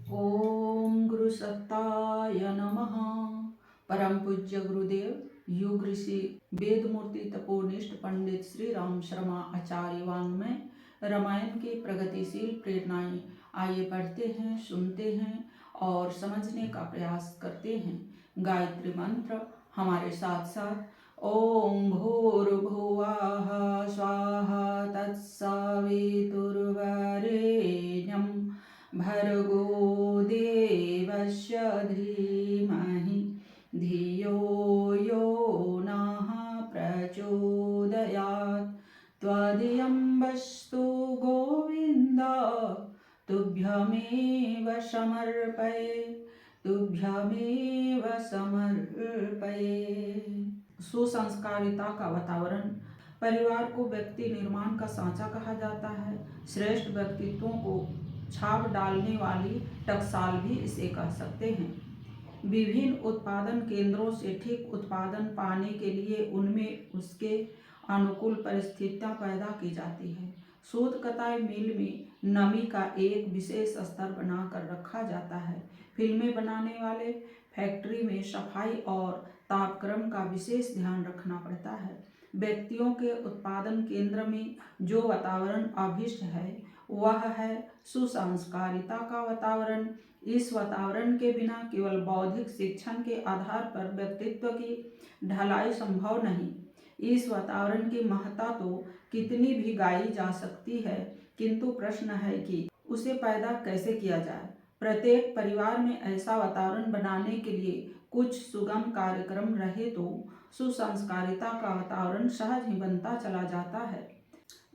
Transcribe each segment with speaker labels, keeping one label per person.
Speaker 1: ओम गुरु सत्ताय नमः। परम पूज्य गुरुदेव युग ऋषि वेद मूर्ति तपोनिष्ठ पंडित श्री राम शर्मा आचार्य वाङ्मय रामायण की प्रगतिशील प्रेरणाएं। आइए पढ़ते हैं, सुनते हैं और समझने का प्रयास करते हैं। गायत्री मंत्र हमारे साथ साथ। ओम भूर्भुवः स्वाहा तत्सवितुर्वरेण्यं भर्गो देवस्य धीमहि धियो यो नः प्रचोदयात्। त्वदीयं वस्तु गोविन्द तुभ्यमेव समर्पये, तुभ्यमेव समर्पये। सुसंस्कारिता का वातावरण। परिवार को व्यक्ति निर्माण का सांचा कहा जाता है। श्रेष्ठ व्यक्तित्वों को छाप डालने वाली टकसाल भी इसे कह सकते हैं। विभिन्न उत्पादन केंद्रों से ठीक उत्पादन पाने के लिए उनमें उसके अनुकूल परिस्थितियां पैदा की जाती है। सूत कताई मिल में नमी का एक विशेष स्तर बनाकर रखा जाता है। फिल्में बनाने वाले फैक्ट्री में सफाई और तापक्रम का विशेष ध्यान रखना पड़ता है। व्यक्तियों के उत्पादन केंद्र में जो वातावरण अभिष्ट है वह है सुसंस्कारिता का वातावरण। इस वातावरण के बिना केवल बौद्धिक शिक्षण के आधार पर व्यक्तित्व की ढलाई संभव नहीं। इस वातावरण की महत्ता तो कितनी भी गाई जा सकती है, किंतु प्रश्न है कि उसे पैदा कैसे किया जाए। प्रत्येक परिवार में ऐसा वातावरण बनाने के लिए कुछ सुगम कार्यक्रम रहे तो सुसंस्कारिता का वातावरण सहज ही बनता चला जाता है।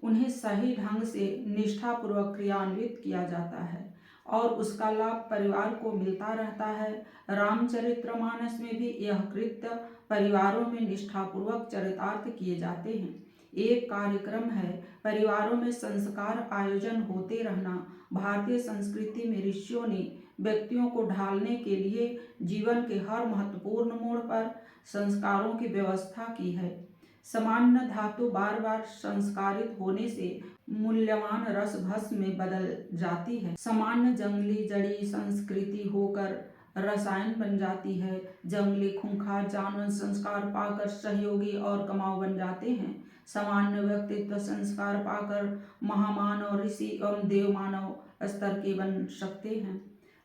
Speaker 1: उन्हें सही ढंग से निष्ठापूर्वक क्रियान्वित किया जाता है और उसका लाभ परिवार को मिलता रहता है। रामचरितमानस में भी यह कृत्य परिवारों में निष्ठापूर्वक चरितार्थ किए जाते हैं। एक कार्यक्रम है परिवारों में संस्कार आयोजन होते रहना। भारतीय संस्कृति में ऋषियों ने व्यक्तियों को ढालने के लिए जीवन के हर महत्वपूर्ण मोड़ पर संस्कारों की व्यवस्था की है। सामान्य धातु बार बार संस्कारित होने से मूल्यवान रस भस्म में बदल जाती है। सामान्य जंगली जड़ी संस्कृति होकर रसायन बन जाती है। जंगली खूंखार जानवर संस्कार पाकर सहयोगी और कमाऊ बन जाते हैं। सामान्य व्यक्तित्व संस्कार पाकर महामानव, ऋषि एवं देव मानव स्तर के बन सकते हैं।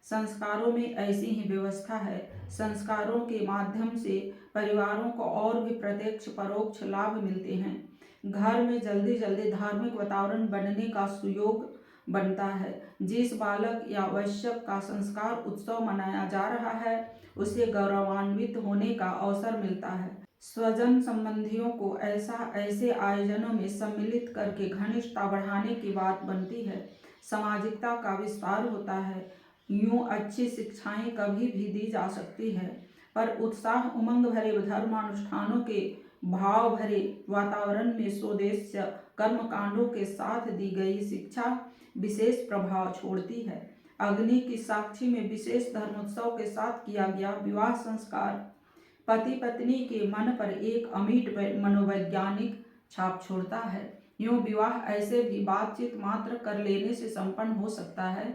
Speaker 1: संस्कारों में ऐसी ही व्यवस्था है। संस्कारों के माध्यम से परिवारों को और भी प्रत्यक्ष परोक्ष लाभ मिलते हैं। घर में जल्दी जल्दी धार्मिक वातावरण बनने का सुयोग बनता है। जिस बालक या वयस्क का संस्कार उत्सव मनाया जा रहा है उसे गौरवान्वित होने का अवसर मिलता है। स्वजन संबंधियों को ऐसे आयोजनों में सम्मिलित करके घनिष्ठता बढ़ाने की बात बनती है। सामाजिकता का विस्तार होता है। यूं अच्छी शिक्षाएं कभी भी दी जा सकती है, पर उत्साह उमंग भरे धर्मानुष्ठानों के भाव भरे वातावरण में स्वदेश्य कर्मकांडों के साथ दी गई शिक्षा विशेष प्रभाव छोड़ती है। अग्नि की साक्षी में विशेष धर्मोत्सव के साथ किया गया विवाह संस्कार पति पत्नी के मन पर एक अमिट मनोवैज्ञानिक छाप छोड़ता है। यूं विवाह ऐसे भी बातचीत मात्र कर लेने से संपन्न हो सकता है,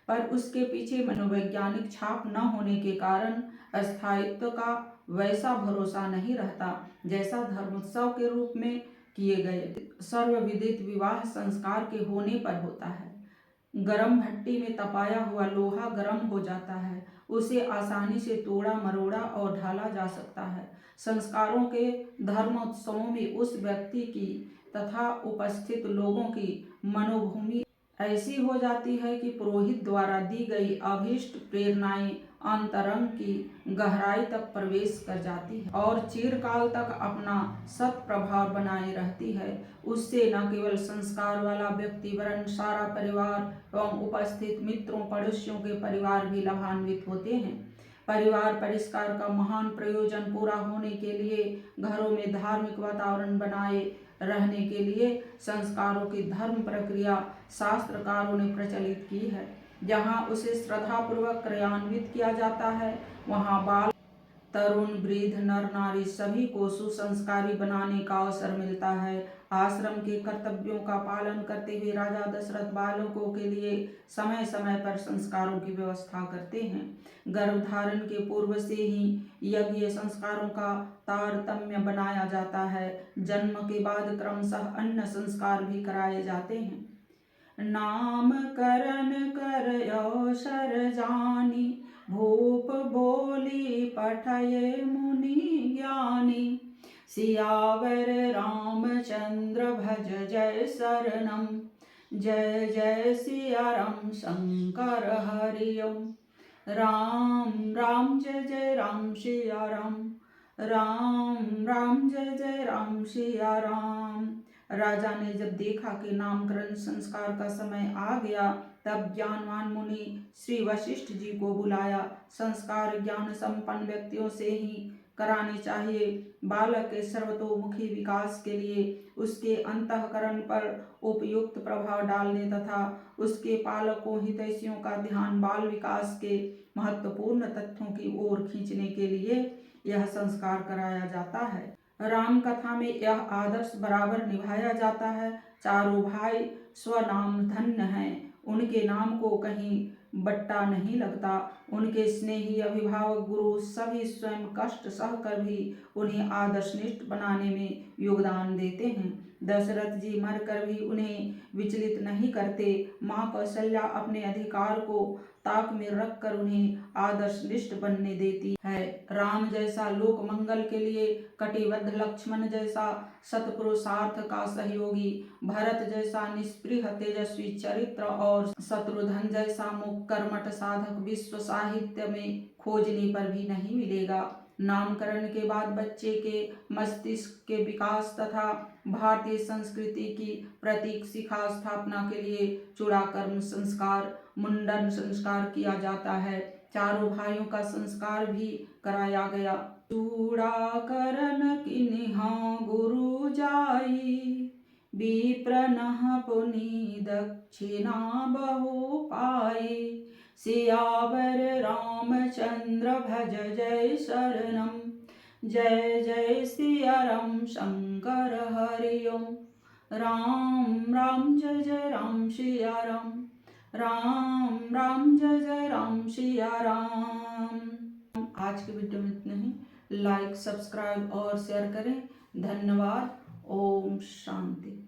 Speaker 1: पर उसके पीछे मनोवैज्ञानिक छाप न होने के कारण स्थायित्व का वैसा भरोसा नहीं रहता जैसा धर्मोत्सव के रूप में किए गए सर्वविदित विवाह संस्कार के होने पर होता है। गरम भट्टी में तपाया हुआ लोहा गर्म हो जाता है, उसे आसानी से तोड़ा मरोड़ा और ढाला जा सकता है। संस्कारों के धर्मोत्सवों में उस व्यक्ति की तथा उपस्थित लोगों की मनोभूमि ऐसी हो जाती है कि पुरोहित द्वारा दी गई अभीष्ट प्रेरणाएं अंतरंग की गहराई तक प्रवेश कर जाती है और चिरकाल तक अपना सत प्रभाव बनाए रहती है। उससे न केवल संस्कार वाला व्यक्ति वरन सारा परिवार एवं उपस्थित मित्रों पड़ोसियों के परिवार भी लाभान्वित होते हैं। परिवार परिष्कार का महान प्रयोजन पूरा होने के लिए घरों में धार्मिक वातावरण बनाए रहने के लिए संस्कारों की धर्म प्रक्रिया शास्त्रकारों ने प्रचलित की है। जहाँ उसे श्रद्धापूर्वक क्रियान्वित किया जाता है वहाँ बाल तरुण वृद्ध नर नारी सभी को सुसंस्कारी बनाने का अवसर मिलता है। आश्रम के कर्तव्यों का पालन करते हुए राजा दशरथ बालकों के लिए समय समय पर संस्कारों की व्यवस्था करते हैं। गर्भधारण के पूर्व से ही यज्ञ संस्कारों का तारतम्य बनाया जाता है। जन्म के बाद क्रमशः अन्य संस्कार भी कराए जाते हैं। नामकरण करयो शर जानी, भूप बोली पठये मुनि ज्ञानी। सियावर रामचंद्र भज जय शरणम, जय जय सिया राम शंकर हरि ओम। राम राम जय जय राम सिया राम, राम राम जय जय राम सिया राम। राजा ने जब देखा कि नामकरण संस्कार का समय आ गया, तब ज्ञानवान मुनि श्री वशिष्ठ जी को बुलाया। संस्कार ज्ञान संपन्न व्यक्तियों से ही कराने चाहिए। बालक के सर्वतोमुखी विकास के लिए उसके अंतःकरण पर उपयुक्त प्रभाव डालने तथा उसके पालकों हितैषियों का ध्यान बाल विकास के महत्वपूर्ण तथ्यों की ओर खींचने के लिए यह संस्कार कराया जाता है। राम कथा में यह आदर्श बराबर निभाया जाता है। चारों भाई स्वनाम धन्य हैं, उनके नाम को कहीं बट्टा नहीं लगता। उनके स्नेही अभिभावक गुरु सभी स्वयं कष्ट सहकर भी उन्हें आदर्शनिष्ठ बनाने में योगदान देते हैं। दशरथ जी मरकर भी उन्हें विचलित नहीं करते। माँ कौशल्या अपने अधिकार को ताक में रखकर उन्हें आदर्शनिष्ठ बनने देती है। राम जैसा लोक मंगल के लिए कटिबद्ध, लक्ष्मण जैसा सत्पुरुषार्थ का सहयोगी, भरत जैसा निष्पृह तेजस्वी चरित्र और शत्रुघ्न जैसा मुख कर्मठ साधक विश्व साहित्य में खोजने पर भी नहीं मिलेगा। नामकरण के बाद बच्चे के मस्तिष्क के विकास तथा भारतीय संस्कृति की प्रतीक शिखा स्थापना के लिए चूड़ाकर्म संस्कार, मुंडन संस्कार किया जाता है। चारों भाइयों का संस्कार भी कराया गया। चूड़ाकरण किन्हा गुरु जाई, विप्रनः पुनि दक्षिणा बहु पाई। सियावर रामचंद्र भज जय शरणम, जय जय सिया राम शंकर हरि ओम। राम राम जय जय राम सिया राम, राम राम जय जय राम सिया राम। आज के वीडियो में इतना ही। लाइक, सब्सक्राइब और शेयर करें। धन्यवाद। ओम शांति।